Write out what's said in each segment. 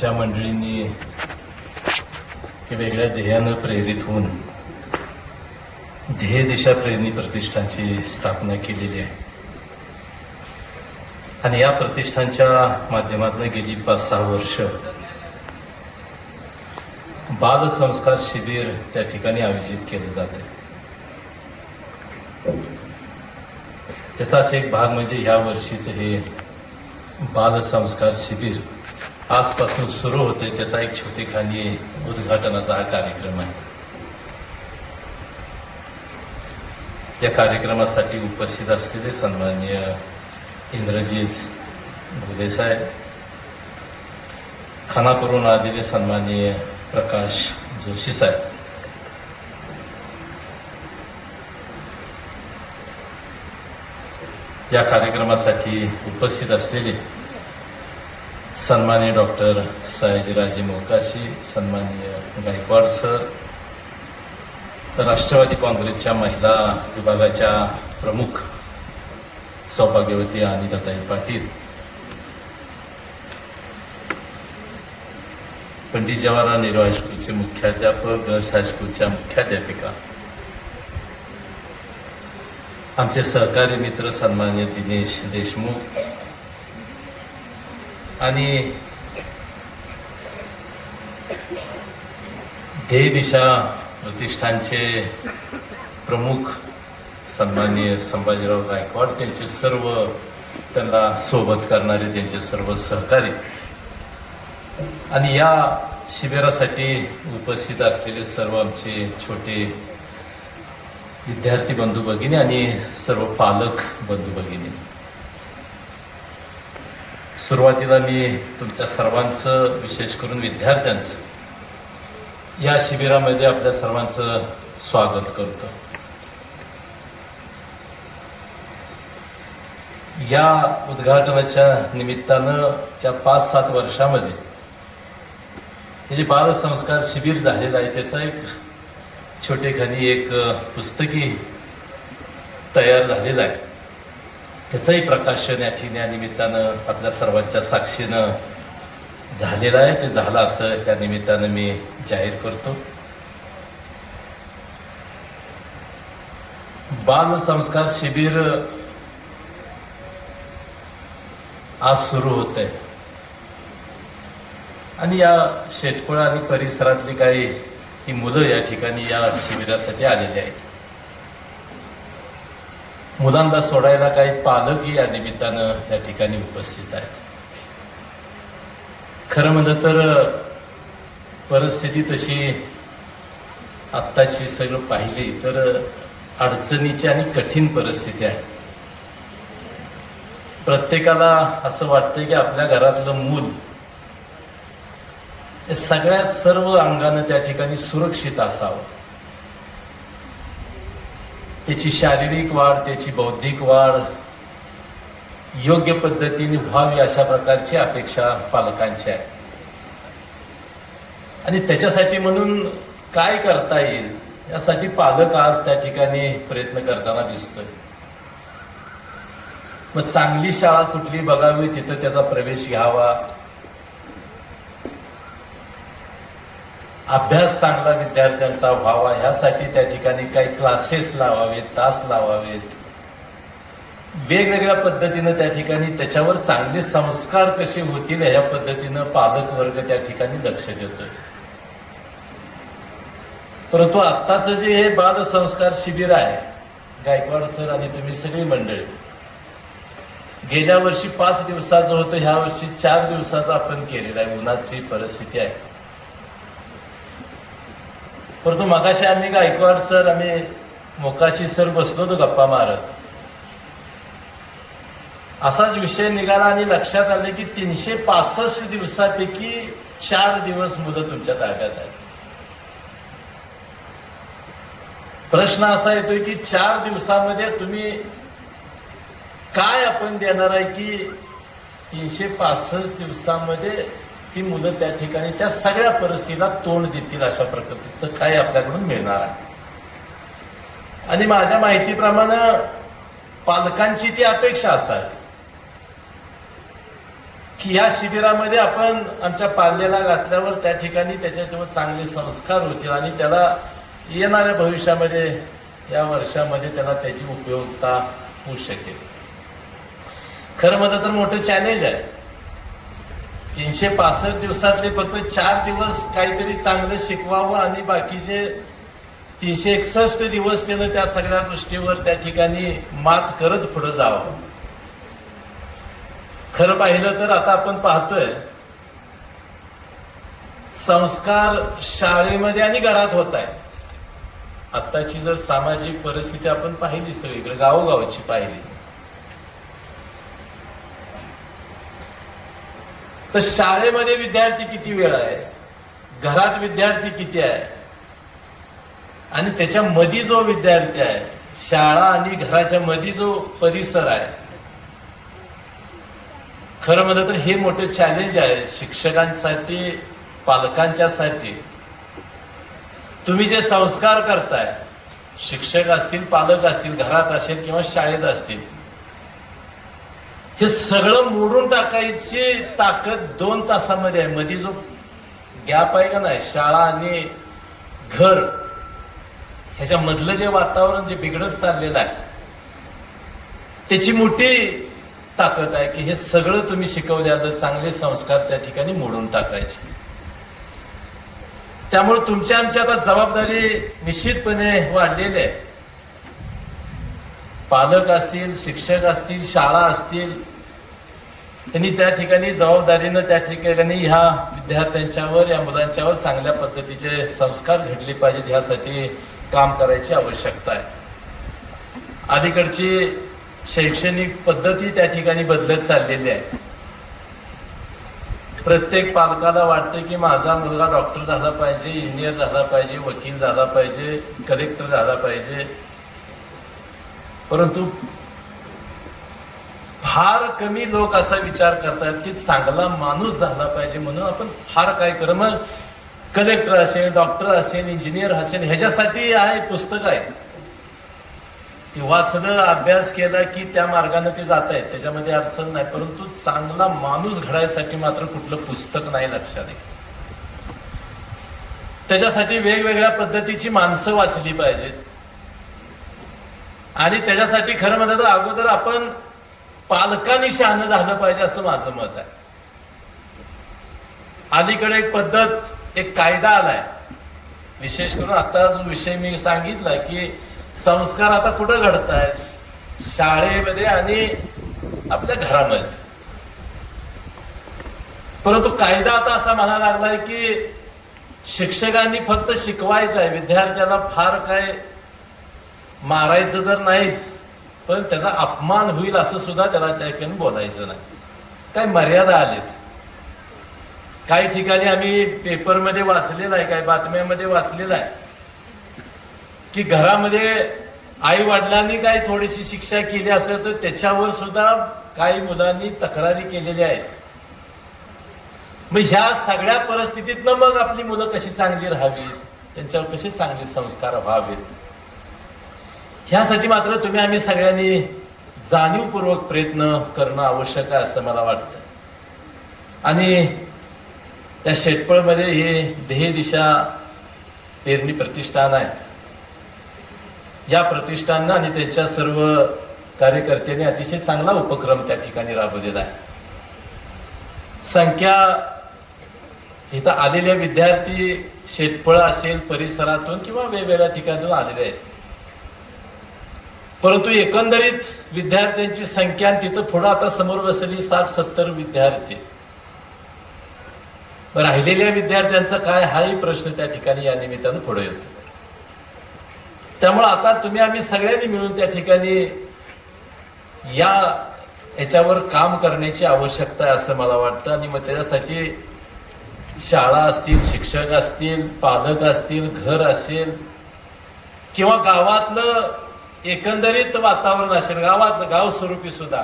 ज्या मंडळींनी वेगळ्या ध्येयानं प्रेरित होऊन ध्येय दिशा प्रेरणी प्रतिष्ठानची स्थापना केलेली आहे आणि या प्रतिष्ठानच्या माध्यमातून गेली 5-6 वर्ष बाल संस्कार शिबिर त्या ठिकाणी आयोजित केले जाते. त्याचाच एक भाग म्हणजे या वर्षीचं हे बाल संस्कार शिबिर आजपासून सुरू होते. त्याचा एक छोटेखानी उद्घाटनाचा हा कार्यक्रम आहे. या कार्यक्रमासाठी उपस्थित असलेले सन्माननीय इंद्रजित भोले साहेब, खानापूरून आलेले सन्माननीय प्रकाश जोशी साहेब, या कार्यक्रमासाठी उपस्थित असलेले सन्माननीय डॉक्टर सयाजीराजे मोकाशी, सन्माननीय गायकवाड सर, राष्ट्रवादी काँग्रेसच्या महिला विभागाच्या प्रमुख सौभाग्यवती अनिताताई पाटील, पंडित जवाहरलाल नेहरू हायस्कूलचे मुख्याध्यापक, गर्ल्स हायस्कूलच्या मुख्याध्यापिका, आमचे सहकारी मित्र सन्माननीय दिनेश देशमुख आणि ध्येय दिशा प्रतिष्ठानचे प्रमुख सन्माननीय संभाजीराव गायकवाड, त्यांचे सर्व त्यांना सोबत करणारे त्यांचे सर्व सहकारी आणि या शिबिरासाठी उपस्थित असलेले सर्व आमचे छोटे विद्यार्थी बंधू भगिनी आणि सर्व पालक बंधू भगिनी, सुरुवातीला मी तुमच्या सर्वांचं, विशेष करून विद्यार्थ्यांचं, या शिबिरामध्ये आपल्या सर्वांचं स्वागत करतो. या उद्घाटनाच्या निमित्तानं त्या 5-7 वर्षामध्ये हे जे बाल संस्कार शिबिर झालेलं आहे त्याचा एक छोटेखानी एक पुस्तकी तयार झालेलं आहे. त्याचंही प्रकाशन या ठिकाणी या निमित्तानं आपल्या सर्वांच्या साक्षीनं झालेलं आहे. ते झालं असं त्या निमित्तानं मी जाहीर करतो. बाल संस्कार शिबिर आज सुरू होत आहे आणि या शेटकोळा आणि परिसरातली काही ही मुलं या ठिकाणी या शिबिरासाठी आलेली आहेत. मुलांना सोडायला काही पालकही या निमित्तानं या ठिकाणी उपस्थित आहेत. खरं म्हणलं तर परिस्थिती तशी आत्ताची सगळं पाहिली तर अडचणीची आणि कठीण परिस्थिती आहे. प्रत्येकाला असं वाटतंय की आपल्या घरातलं मूल हे सगळ्यात सर्व अंगानं त्या ठिकाणी सुरक्षित असावं. त्याची शारीरिक वाढ, त्याची बौद्धिक वाढ योग्य पद्धतीने व्हावी अशा प्रकारची अपेक्षा पालकांची आहे. आणि त्याच्यासाठी म्हणून काय करता येईल यासाठी पालक आज त्या ठिकाणी प्रयत्न करताना दिसतोय. मग चांगली शाळा कुठली बघावी, तिथं त्याचा प्रवेश घ्यावा, अभ्यास चांगला विद्यार्थ्यांचा व्हावा, ह्यासाठी त्या ठिकाणी काही क्लासेस लावावेत, तास लावावेत, वेगवेगळ्या पद्धतीनं त्या ठिकाणी त्याच्यावर चांगले संस्कार कसे होतील ह्या पद्धतीनं पालक वर्ग त्या ठिकाणी लक्ष देतोय. परंतु आत्ताचं जे हे बाल संस्कार शिबिर आहे, गायकवाड सर आणि तुम्ही सगळी मंडळी, गेल्या वर्षी 5 दिवसाचं होतं, ह्या वर्षी 4 दिवसाचं आपण केलेलं आहे. उन्हाची परिस्थिती आहे. परंतु मगाशी आम्ही गायकवाड सर, आम्ही मोकाशी सर बसलो होतो गप्पा मारत, असाच विषय निघाला आणि लक्षात आले की 365 दिवसापैकी 4 दिवस मुलं तुमच्या ताब्यात आहेत. प्रश्न असा येतोय की 4 दिवसामध्ये तुम्ही काय आपण देणार आहे की 365 दिवसामध्ये ती मुलं त्या ठिकाणी त्या सगळ्या परिस्थितीला तोंड देतील अशा प्रकारचं काय आपल्याकडून मिळणार आहे. आणि माझ्या माहितीप्रमाणे पालकांची ती अपेक्षा असावी की या शिबिरामध्ये आपण आमच्या पाल्याला घातल्यावर त्या ठिकाणी त्याच्यावर चांगले संस्कार होतील आणि त्याला येणाऱ्या भविष्यामध्ये या वर्षामध्ये त्याला त्याची उपयोगिता होऊ शकेल. खरं म्हणतं तर मोठं चॅलेंज आहे. 365 दिवसातले फक्त 4 दिवस काहीतरी चांगलं शिकवावं आणि बाकीचे 361 दिवस त्यानं त्या सगळ्या गोष्टीवर त्या ठिकाणी मात करत पुढे जावं. खरं पाहिलं तर आता आपण पाहतोय संस्कार शाळेमध्ये आणि घरात होत आहे. आत्ताची जर सामाजिक परिस्थिती आपण पाहिली सगळीकडे गावोगावची पाहिली तर शाळेमध्ये विद्यार्थी किती वेळ आहे, घरात विद्यार्थी किती आहे आणि त्याच्या मध्ये जो विद्यार्थी आहे, शाळा आणि घराच्या मध्ये जो परिसर आहे, खरं म्हणलं तर हे मोठे चॅलेंज आहे शिक्षकांसाठी, पालकांच्यासाठी. तुम्ही जे संस्कार करताय, शिक्षक असतील, पालक असतील, घरात असेल किंवा शाळेत असतील, हे सगळं मोडून टाकायची ताकद 2 तासामध्ये आहे. मध्ये जो गॅप आहे का नाही, शाळा आणि घर ह्याच्या मधलं जे वातावरण जे बिघडत चाललेलं आहे, त्याची मोठी ताकद आहे की हे सगळं तुम्ही शिकवल्यानं चांगले संस्कार त्या ठिकाणी मोडून टाकायचे. त्यामुळे तुमच्या आमच्या आता जबाबदारी निश्चितपणे वाढलेली आहे. पालक असतील, शिक्षक असतील, शाळा असतील, त्यांनी त्या ठिकाणी जबाबदारीनं त्या ठिकाणी ह्या विद्यार्थ्यांच्यावर, या मुलांच्यावर चांगल्या पद्धतीचे संस्कार घडले पाहिजेत ह्यासाठी काम करायची आवश्यकता आहे. अलीकडची शैक्षणिक पद्धती त्या ठिकाणी बदलत चाललेली आहे. प्रत्येक पालकाला वाटतं की माझा मुलगा डॉक्टर झाला पाहिजे, इंजिनियर झाला पाहिजे, वकील झाला पाहिजे, कलेक्टर झाला पाहिजे, परंतु फार कमी लोक असा विचार करतात की चांगला माणूस झाला पाहिजे म्हणून आपण फार काय कर, मग कलेक्टर असेल, डॉक्टर असेल, इंजिनियर असेल, ह्याच्यासाठी आहे पुस्तक आहे, ती वाचलं, अभ्यास केला की त्या मार्गाने ते जात आहेत, त्याच्यामध्ये अडचण नाही. परंतु चांगला माणूस घडायसाठी मात्र कुठलं पुस्तक नाही लक्षात आहे. त्याच्यासाठी वेगवेगळ्या पद्धतीची माणसं वाचली पाहिजेत आणि त्याच्यासाठी खरं म्हणलं तर अगोदर आपण पालकांनी शहाणं झालं पाहिजे असं माझं मत आहे. अलीकडे एक पद्धत, एक कायदा आलाय, विशेष करून आता जो विषय मी सांगितला की संस्कार आता कुठं घडतायत, शाळेमध्ये आणि आपल्या घरामध्ये. परंतु कायदा आता असा म्हणायला लागलाय की शिक्षकांनी फक्त शिकवायचं आहे, विद्यार्थ्याला फार काय मारायचं तर नाहीच, पण त्याचा अपमान होईल असं सुद्धा त्याला त्या ठिकाणी बोलायचं नाही. काय मर्यादा आलीत. काही ठिकाणी आम्ही पेपरमध्ये वाचलेलं आहे, काही बातम्यामध्ये वाचलेलं आहे की घरामध्ये आई वडिलांनी काही थोडीशी शिक्षा केली असेल तर त्याच्यावर सुद्धा काही मुलांनी तक्रारी केलेल्या आहेत. मग ह्या सगळ्या परिस्थितीतनं मग आपली मुलं कशी चांगली राहावीत, त्यांच्यावर कसे चांगले संस्कार व्हावेत, ह्यासाठी मात्र तुम्ही आम्ही सगळ्यांनी जाणीवपूर्वक प्रयत्न करणं आवश्यक आहे असं मला वाटतं. आणि त्या शेटपळमध्ये हे ध्येय दिशा पेरणी प्रतिष्ठान आहे. या प्रतिष्ठाननं आणि त्याच्या सर्व कार्यकर्त्यांनी अतिशय चांगला उपक्रम त्या ठिकाणी राबवलेला आहे. संख्या इथं आलेल्या विद्यार्थी शेतफळ असेल, परिसरातून किंवा वेगवेगळ्या ठिकाणातून आलेले आहेत, परंतु एकंदरीत विद्यार्थ्यांची संख्या तिथं पुढं आता समोर बसलेली 60-70 विद्यार्थी. राहिलेल्या विद्यार्थ्यांचा काय हाही प्रश्न त्या ठिकाणी या निमित्तानं पुढे येतो. त्यामुळे आता तुम्ही आम्ही सगळ्यांनी मिळून त्या ठिकाणी याच्यावर काम करण्याची आवश्यकता आहे असं मला वाटतं. आणि मग त्याच्यासाठी शाळा असतील, शिक्षक असतील, पालक असतील, घर असेल किंवा गावातलं एकंदरीत वातावरण असेल, गावातलं गाव स्वरूपी सुद्धा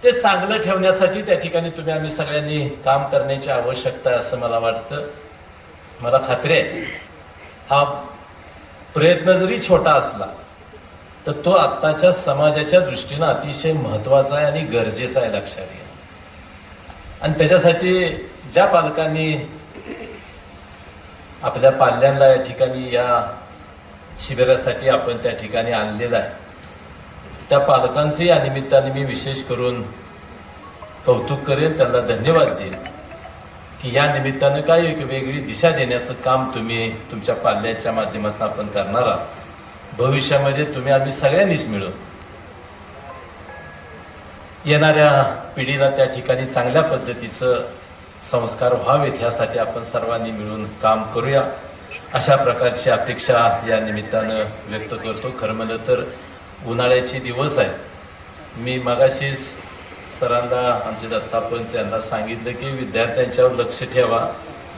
ते चांगलं ठेवण्यासाठी त्या ठिकाणी तुम्ही आम्ही सगळ्यांनी काम करण्याची आवश्यकता आहे असं मला वाटतं. मला खात्री आहे हा प्रयत्न जरी छोटा असला तर तो आत्ताच्या समाजाच्या दृष्टीनं अतिशय महत्वाचा आहे आणि गरजेचा आहे, लक्षात घ्या. आणि त्याच्यासाठी ज्या पालकांनी आपल्या पाल्यांना या ठिकाणी या शिबिरासाठी आपण त्या ठिकाणी आणलेलं आहे, त्या पालकांचे या निमित्ताने मी विशेष करून कौतुक करेन, त्यांना धन्यवाद देईन की या निमित्तानं काय एक वेगळी दिशा देण्याचं काम तुम्ही तुमच्या पाल्याच्या माध्यमातून आपण करणार आहात. भविष्यामध्ये तुम्ही आम्ही सगळ्यांनीच मिळून येणाऱ्या पिढीला त्या ठिकाणी चांगल्या पद्धतीचं संस्कार व्हावेत ह्यासाठी आपण सर्वांनी मिळून काम करूया, अशा प्रकारची अपेक्षा या निमित्तानं व्यक्त करतो. खरं म्हणलं तर उन्हाळ्याचे दिवस आहेत. मी मगाशीच सरांना आमचे दत्तापंच यांना सांगितलं की विद्यार्थ्यांच्यावर लक्ष ठेवा,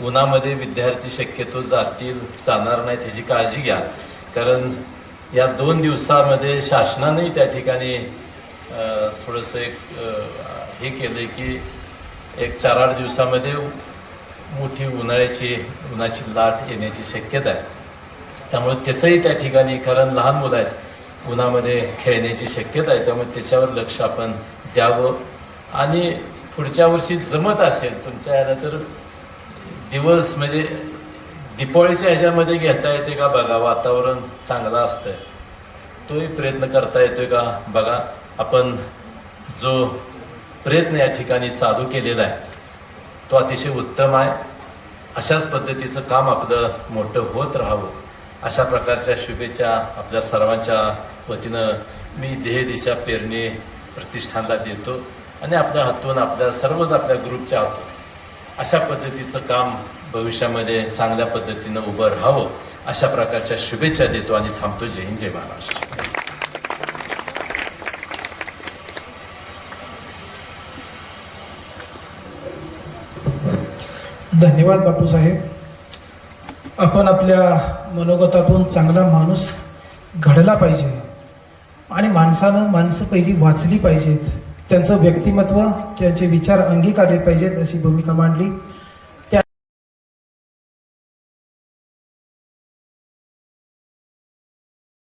उन्हामध्ये विद्यार्थी शक्यतो जाणार नाहीत ह्याची काळजी घ्या, कारण या 2 दिवसामध्ये शासनानेही त्या ठिकाणी थोडंसं हे केलं की एक 4-8 दिवसामध्ये मोठी उन्हाची लाट येण्याची शक्यता आहे. त्यामुळे त्याचंही त्या ठिकाणी, कारण लहान मुलं आहेत, उन्हामध्ये खेळण्याची शक्यता आहे, त्यामुळे त्याच्यावर लक्ष आपण द्यावं. आणि पुढच्या वर्षी जमत असेल तुमच्या याला तर दिवस म्हणजे दिपावळीच्या ह्याच्यामध्ये घेता येते का बघा, वातावरण चांगलं असतंय, तोही प्रयत्न करता येतोय का बघा. आपण जो प्रयत्न या ठिकाणी चालू केलेला आहे तो अतिशय उत्तम आहे. अशाच पद्धतीचं काम आपलं मोठं होत राहावं, अशा प्रकारच्या शुभेच्छा आपल्या सर्वांच्या वतीनं मी ध्येय दिशा पेरणी प्रतिष्ठानला देतो आणि आपल्या हातून आपल्या सर्वच आपल्या ग्रुपच्या हातून अशा पद्धतीचं काम भविष्यामध्ये चांगल्या पद्धतीनं उभं राहावं, अशा प्रकारच्या शुभेच्छा देतो आणि थांबतो. जय हिंद, जय महाराष्ट्र. धन्यवाद बापूसाहेब. आपण आपल्या मनोगतातून चांगला माणूस घडला पाहिजे आणि माणसं पहिली वाचली पाहिजेत, त्यांचं व्यक्तिमत्व, त्यांचे विचार अंगीकारले पाहिजेत, अशी भूमिका मांडली.